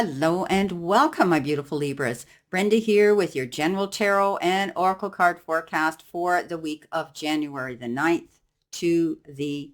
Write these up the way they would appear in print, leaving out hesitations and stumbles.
Hello and welcome, my beautiful Libras. Brenda here with your general tarot and oracle card forecast for the week of January the 9th to the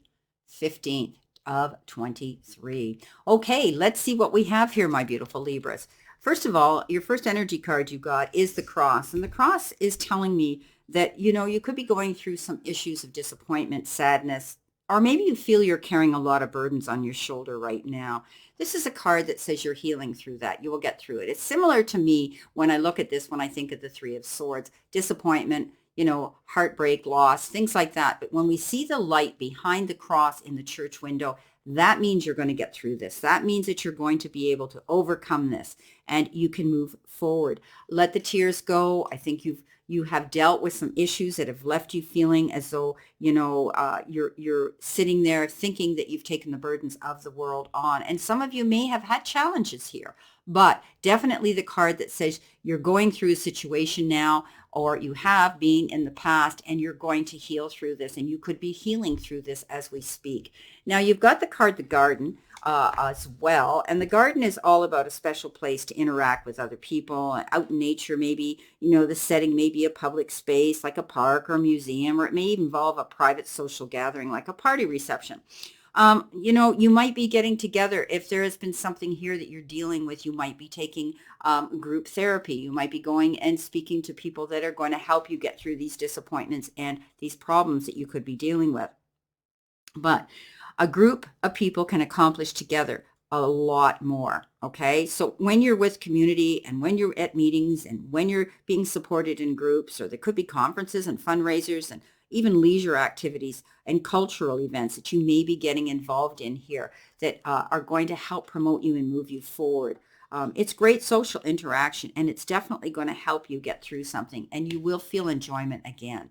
15th of 23. Okay, let's see what we have here, my beautiful Libras. First of all, your first energy card you got is the cross, and the cross is telling me that, you could be going through some issues of disappointment, sadness, or maybe you feel you're carrying a lot of burdens on your shoulder right now. This is a card that says you're healing through that. You will get through it. It's similar to me when I look at this, when I think of the Three of Swords, disappointment, heartbreak, loss, things like that. But when we see the light behind the cross in the church window, that means you're going to get through this. That means that you're going to be able to overcome this and you can move forward. Let the tears go. I think you have dealt with some issues that have left you feeling as though, you're sitting there thinking that you've taken the burdens of the world on. And some of you may have had challenges here, but definitely the card that says you're going through a situation now, or you have been in the past, and you're going to heal through this, and you could be healing through this as we speak. Now, you've got the card, the garden, as well. And the garden is all about a special place to interact with other people, out in nature. Maybe, the setting may be a public space like a park or a museum, or it may involve a private social gathering like a party reception. You might be getting together. If there has been something here that you're dealing with, you might be taking group therapy. You might be going and speaking to people that are going to help you get through these disappointments and these problems that you could be dealing with. But a group of people can accomplish together a lot more. Okay. So when you're with community and when you're at meetings and when you're being supported in groups, or there could be conferences and fundraisers and even leisure activities and cultural events that you may be getting involved in here that are going to help promote you and move you forward. It's great social interaction, and it's definitely going to help you get through something, and you will feel enjoyment again.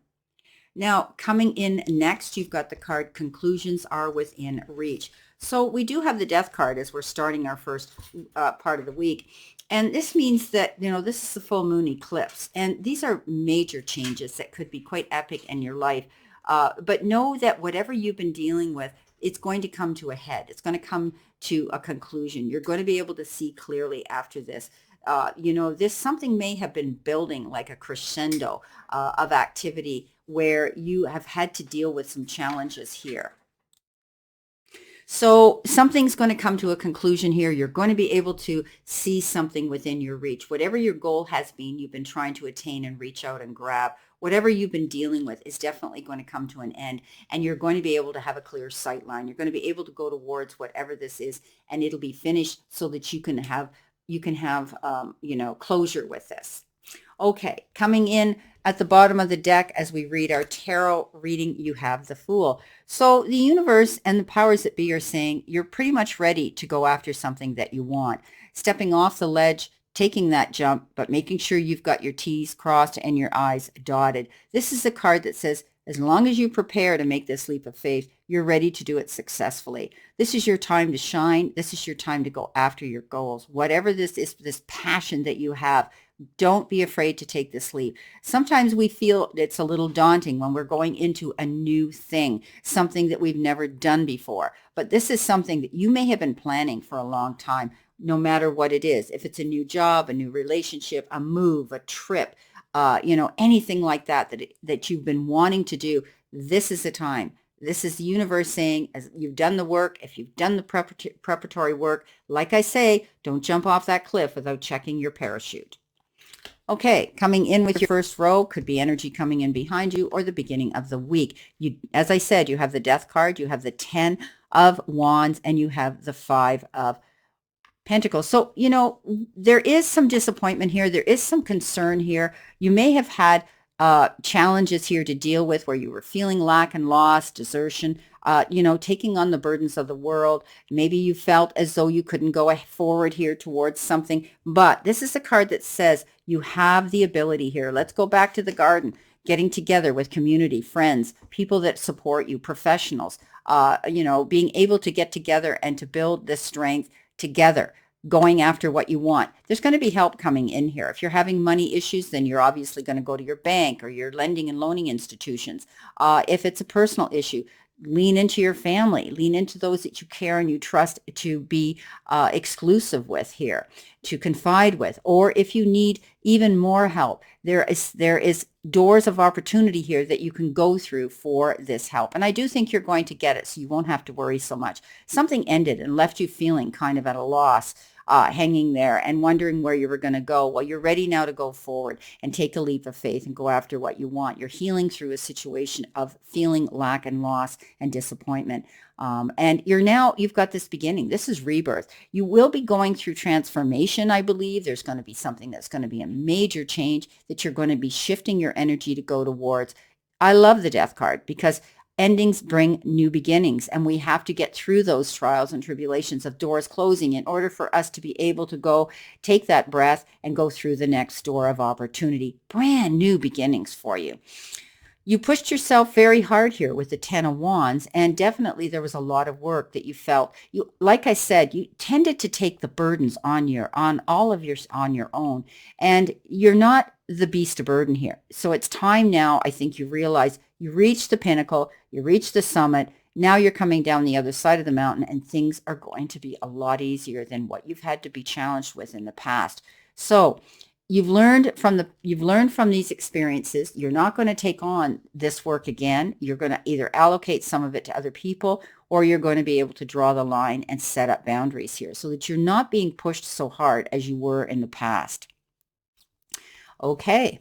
Now, coming in next, you've got the card Conclusions Are Within Reach. So we do have the Death card as we're starting our first part of the week. And this means that, this is the full moon eclipse. And these are major changes that could be quite epic in your life. But know that whatever you've been dealing with, it's going to come to a head. It's going to come to a conclusion. You're going to be able to see clearly after this. This something may have been building like a crescendo of activity where you have had to deal with some challenges here. So something's going to come to a conclusion here. You're going to be able to see something within your reach. Whatever your goal has been, you've been trying to attain and reach out and grab. Whatever you've been dealing with is definitely going to come to an end, and you're going to be able to have a clear sight line. You're going to be able to go towards whatever this is, and it'll be finished so that you can have closure with this. Okay, coming in at the bottom of the deck as we read our tarot reading, you have the Fool. So the universe and the powers that be are saying you're pretty much ready to go after something that you want. Stepping off the ledge, taking that jump, but making sure you've got your T's crossed and your I's dotted. This is a card that says, as long as you prepare to make this leap of faith, you're ready to do it successfully. This is your time to shine. This is your time to go after your goals. Whatever this is, this passion that you have, don't be afraid to take this leap. Sometimes we feel it's a little daunting when we're going into a new thing, something that we've never done before. But this is something that you may have been planning for a long time, no matter what it is. If it's a new job, a new relationship, a move, a trip, anything like that you've been wanting to do, this is the time. This is the universe saying, as you've done the work, if you've done the preparatory work, like I say, don't jump off that cliff without checking your parachute. Okay, coming in with your first row could be energy coming in behind you or the beginning of the week. As I said, you have the Death card, you have the 10 of Wands, and you have the 5 of Pentacles. So, there is some disappointment here. There is some concern here. You may have had challenges here to deal with where you were feeling lack and loss, desertion, taking on the burdens of the world. Maybe you felt as though you couldn't go forward here towards something. But this is a card that says you have the ability here. Let's go back to the garden. Getting together with community, friends, people that support you, professionals, being able to get together and to build this strength together, going after what you want. There's going to be help coming in here. If you're having money issues, then you're obviously going to go to your bank or your lending and loaning institutions. If it's a personal issue, lean into your family, lean into those that you care and you trust to be exclusive with here, to confide with. Or if you need even more help, there is doors of opportunity here that you can go through for this help. And I do think you're going to get it, so you won't have to worry so much. Something ended and left you feeling kind of at a loss, hanging there and wondering where you were going to go. Well, you're ready now to go forward and take a leap of faith and go after what you want. You're healing through a situation of feeling lack and loss and disappointment. And you've got this beginning. This is rebirth. You will be going through transformation, I believe. There's going to be something that's going to be a major change that you're going to be shifting your energy to go towards. I love the death card because endings bring new beginnings, and we have to get through those trials and tribulations of doors closing in order for us to be able to go take that breath and go through the next door of opportunity. Brand new beginnings for you. You pushed yourself very hard here with the 10 of Wands, and definitely there was a lot of work that you felt. You, like I said, you tended to take the burdens on your own, and you're not the beast of burden here. So it's time now, I think you realize you reached the pinnacle, you reached the summit. Now you're coming down the other side of the mountain, and things are going to be a lot easier than what you've had to be challenged with in the past. So you've learned from these experiences. You're not going to take on this work again. You're going to either allocate some of it to other people, or you're going to be able to draw the line and set up boundaries here so that you're not being pushed so hard as you were in the past. Okay,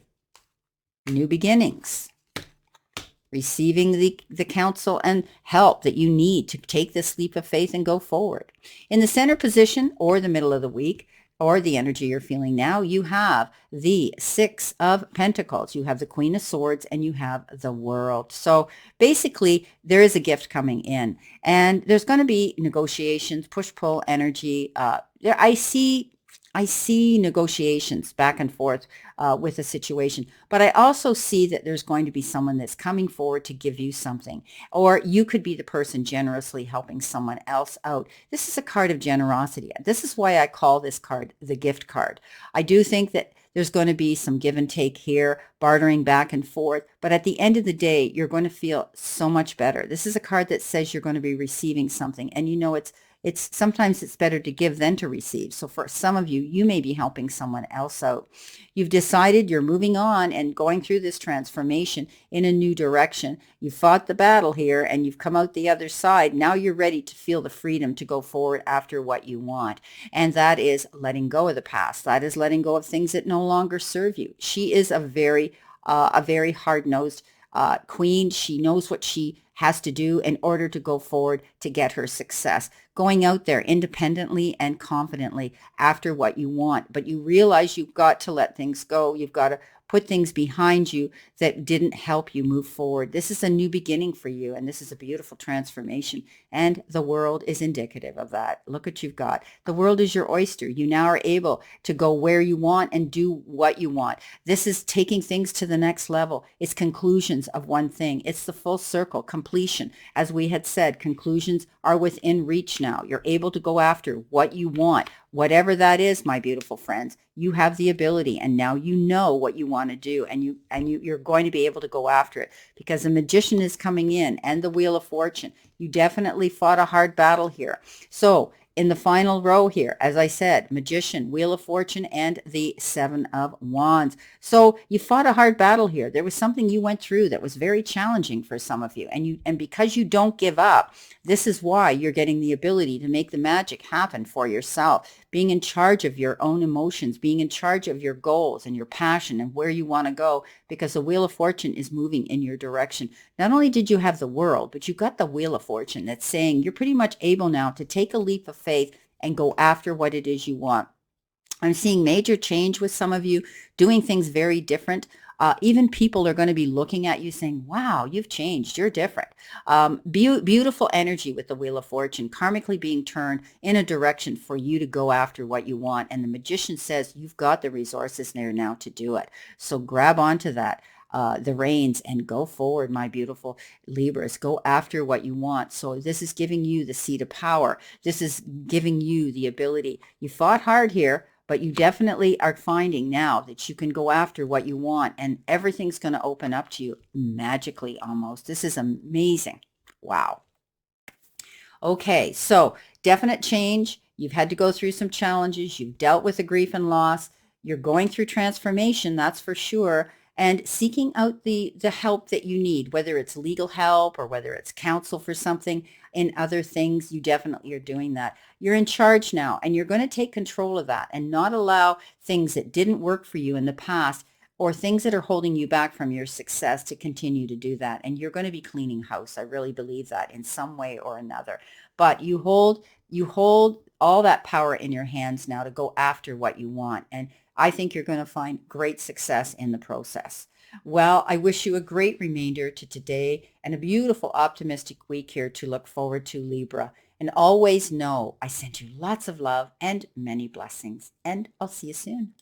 new beginnings. Receiving the counsel and help that you need to take this leap of faith and go forward. In the center position or the middle of the week, or the energy you're feeling now, you have the 6 of Pentacles, you have the Queen of Swords, and you have the World. So basically, there is a gift coming in, and there's going to be negotiations, push-pull energy. I see negotiations back and forth with a situation, but I also see that there's going to be someone that's coming forward to give you something, or you could be the person generously helping someone else out. This is a card of generosity. This is why I call this card the gift card. I do think that there's going to be some give and take here, bartering back and forth, but at the end of the day, you're going to feel so much better. This is a card that says you're going to be receiving something, and you know it's sometimes it's better to give than to receive. So for some of you, you may be helping someone else out. You've decided you're moving on and going through this transformation in a new direction. You fought the battle here and you've come out the other side. Now you're ready to feel the freedom to go forward after what you want. And that is letting go of the past. That is letting go of things that no longer serve you. She is a very hard-nosed queen. She knows what she has to do in order to go forward to get her success. Going out there independently and confidently after what you want. But you realize you've got to let things go. You've got to put things behind you that didn't help you move forward. This is a new beginning for you, and this is a beautiful transformation, and the world is indicative of that. Look what you've got. The world is your oyster. You now are able to go where you want and do what you want. This is taking things to the next level. It's conclusions of one thing. It's the full circle, completion. As we had said, conclusions are within reach now. You're able to go after what you want. Whatever that is, my beautiful friends, you have the ability, and now you know what you want to do, and you're going to be able to go after it because the Magician is coming in and the Wheel of Fortune. You definitely fought a hard battle here. So in the final row here, as I said, Magician, Wheel of Fortune, and the 7 of Wands. So you fought a hard battle here. There was something you went through that was very challenging for some of you. And because you don't give up, this is why you're getting the ability to make the magic happen for yourself, being in charge of your own emotions, being in charge of your goals and your passion and where you want to go, because the Wheel of Fortune is moving in your direction. Not only did you have the World, but you got the Wheel of Fortune that's saying you're pretty much able now to take a leap of faith and go after what it is you want. I'm seeing major change with some of you, doing things very different. Even people are going to be looking at you saying, wow, you've changed. You're different. Beautiful energy with the Wheel of Fortune, karmically being turned in a direction for you to go after what you want. And the Magician says you've got the resources there now to do it. So grab onto that. The reins and go forward, my beautiful Libras. Go after what you want. So this is giving you the seat of power. This is giving you the ability. You fought hard here, but you definitely are finding now that you can go after what you want, and everything's going to open up to you magically almost. This is amazing. Wow. Okay, so definite change. You've had to go through some challenges. You've dealt with the grief and loss. You're going through transformation, that's for sure, and seeking out the help that you need, whether it's legal help or whether it's counsel for something and other things, you definitely are doing that. You're in charge now, and you're going to take control of that and not allow things that didn't work for you in the past or things that are holding you back from your success to continue to do that. And you're going to be cleaning house. I really believe that in some way or another. But you hold all that power in your hands now to go after what you want. And I think you're going to find great success in the process. Well, I wish you a great remainder to today and a beautiful optimistic week here to look forward to, Libra. And always know I send you lots of love and many blessings. And I'll see you soon.